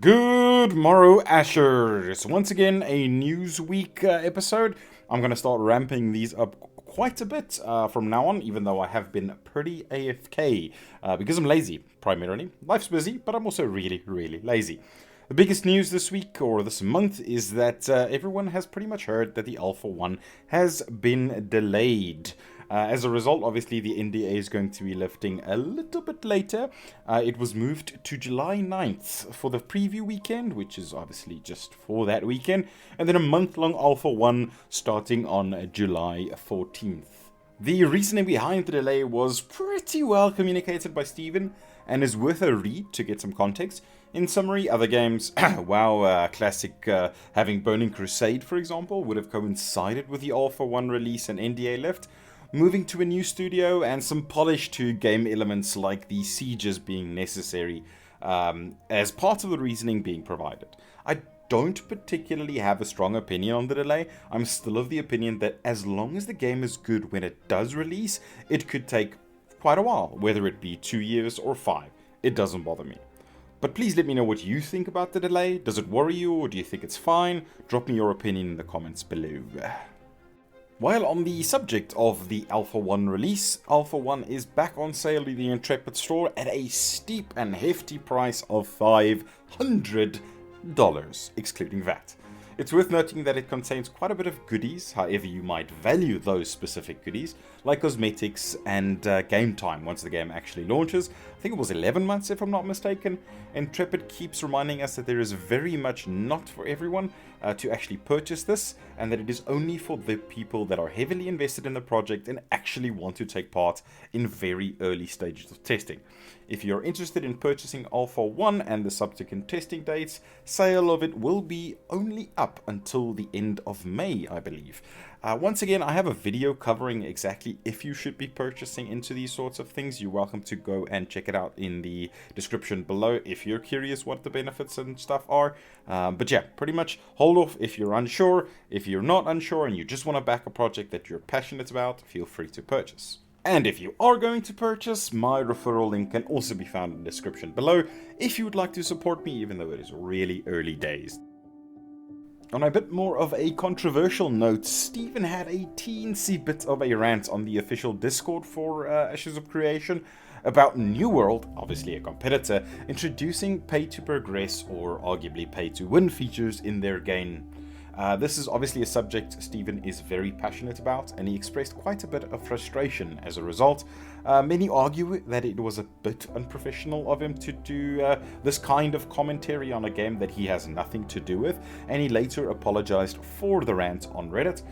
Good morrow, Ashers! Once again, a Newsweek episode. I'm going to start ramping these up quite a bit from now on, even though I have been pretty AFK, because I'm lazy, primarily. Life's busy, but I'm also really, really lazy. The biggest news this week, or this month, is that everyone has pretty much heard that the Alpha 1 has been delayed. As a result, obviously, the NDA is going to be lifting a little bit later. It was moved to July 9th for the preview weekend, which is obviously just for that weekend, and then a month-long Alpha 1 starting on July 14th. The reasoning behind the delay was pretty well communicated by Steven, and is worth a read to get some context. In summary, other games, WoW Classic having Burning Crusade, for example, would have coincided with the Alpha 1 release and NDA lift, moving to a new studio, and some polish to game elements like the sieges being necessary as part of the reasoning being provided. I don't particularly have a strong opinion on the delay. I'm still of the opinion that as long as the game is good when it does release, it could take quite a while, whether it be 2 years or 5. It doesn't bother me. But please let me know what you think about the delay. Does it worry you, or do you think it's fine? Drop me your opinion in the comments below. While on the subject of the Alpha 1 release, Alpha 1 is back on sale in the Intrepid store at a steep and hefty price of $500, excluding VAT. It's worth noting that it contains quite a bit of goodies, however you might value those specific goodies, like cosmetics and game time once the game actually launches. I think it was 11 months if I'm not mistaken. Intrepid keeps reminding us that there is very much not for everyone to actually purchase this, and that it is only for the people that are heavily invested in the project and actually want to take part in very early stages of testing. If you're interested in purchasing Alpha 1 and the subsequent testing dates, sale of it will be only up until the end of May, I believe. Once again, I have a video covering exactly if you should be purchasing into these sorts of things. You're welcome to go and check it out in the description below if you're curious what the benefits and stuff are. But yeah, pretty much hold off if you're unsure. If you're not unsure and you just want to back a project that you're passionate about, feel free to purchase. And if you are going to purchase, my referral link can also be found in the description below if you would like to support me, even though it is really early days. On a bit more of a controversial note, Steven had a teensy bit of a rant on the official Discord for Ashes of Creation about New World, obviously a competitor, introducing pay-to-progress or arguably pay-to-win features in their game. This is obviously a subject Steven is very passionate about, and he expressed quite a bit of frustration as a result. Many argue that it was a bit unprofessional of him to do this kind of commentary on a game that he has nothing to do with, and he later apologized for the rant on Reddit.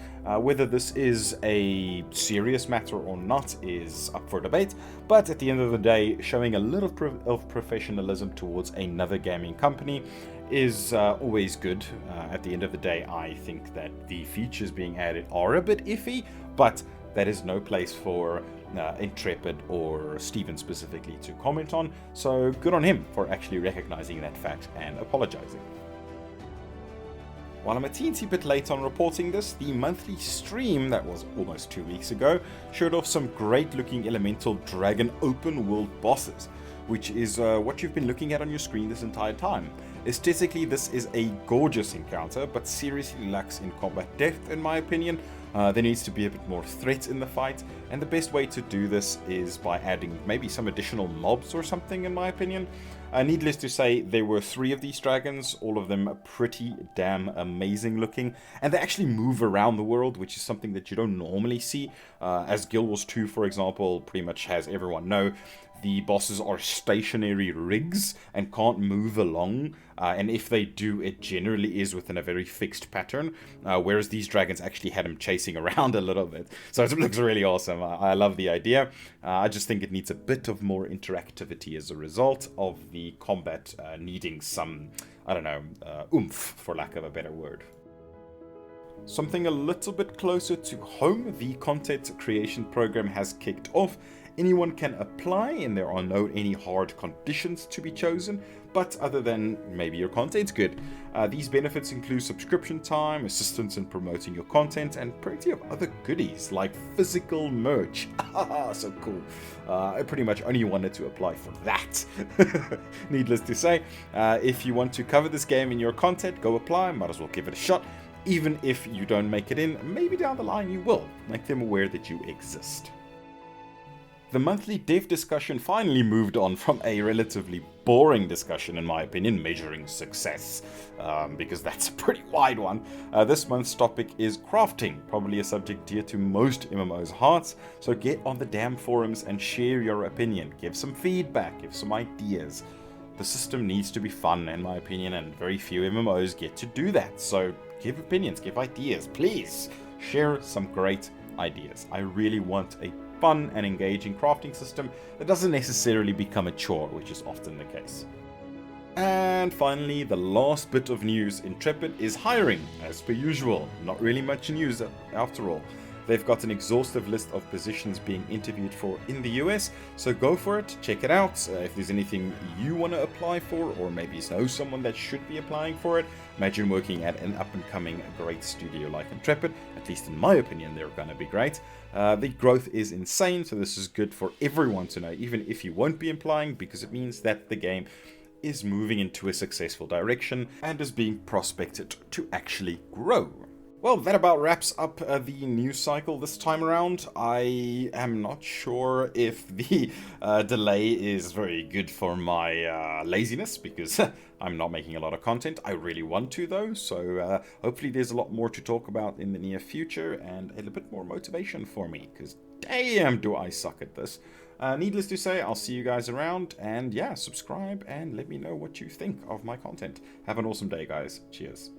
Whether this is a serious matter or not is up for debate, but at the end of the day, showing a little of professionalism towards another gaming company is always good. At the end of the day, I think that the features being added are a bit iffy, but that is no place for Intrepid or Steven specifically to comment on, so good on him for actually recognizing that fact and apologizing. While I'm a teensy bit late on reporting this, the monthly stream that was almost 2 weeks ago showed off some great looking elemental dragon open world bosses, which is what you've been looking at on your screen this entire time. Aesthetically, this is a gorgeous encounter, but seriously lacks in combat depth in my opinion. There needs to be a bit more threat in the fight, and the best way to do this is by adding maybe some additional mobs or something in my opinion. Needless to say, there were 3 of these dragons, all of them pretty damn amazing looking, and they actually move around the world, which is something that you don't normally see. As Guild Wars 2, for example, pretty much has everyone know, the bosses are stationary rigs and can't move along, and if they do, it generally is within a very fixed pattern, whereas these dragons actually had him chasing around a little bit. So it looks really awesome. I love the idea. I just think it needs a bit of more interactivity as a result of the combat needing some, I don't know, oomph, for lack of a better word. Something a little bit closer to home, the content creation program has kicked off. Anyone can apply, and there are no any hard conditions to be chosen, but other than maybe your content's good. These benefits include subscription time, assistance in promoting your content, and plenty of other goodies like physical merch. So cool. I pretty much only wanted to apply for that. Needless to say, if you want to cover this game in your content, go apply, might as well give it a shot. Even if you don't make it in, maybe down the line you will. Make them aware that you exist. The monthly dev discussion finally moved on from a relatively boring discussion, in my opinion, measuring success, because that's a pretty wide one. This month's topic is crafting, probably a subject dear to most MMOs' hearts, so get on the damn forums and share your opinion, give some feedback, give some ideas. The system needs to be fun, in my opinion, and very few MMOs get to do that, so give opinions, give ideas, please share some great ideas. I really want a fun and engaging crafting system that doesn't necessarily become a chore, which is often the case. And finally, the last bit of news, Intrepid is hiring, as per usual. Not really much news after all. They've got an exhaustive list of positions being interviewed for in the US, so go for it, check it out. If there's anything you want to apply for, or maybe know someone that should be applying for it, imagine working at an up-and-coming great studio like Intrepid. At least in my opinion, they're going to be great. The growth is insane, so this is good for everyone to know, even if you won't be applying, because it means that the game is moving into a successful direction and is being prospected to actually grow. Well, that about wraps up the news cycle this time around. I am not sure if the delay is very good for my laziness, because I'm not making a lot of content. I really want to, though, so hopefully there's a lot more to talk about in the near future and a little bit more motivation for me, because damn do I suck at this. Needless to say, I'll see you guys around, and yeah, subscribe and let me know what you think of my content. Have an awesome day, guys. Cheers.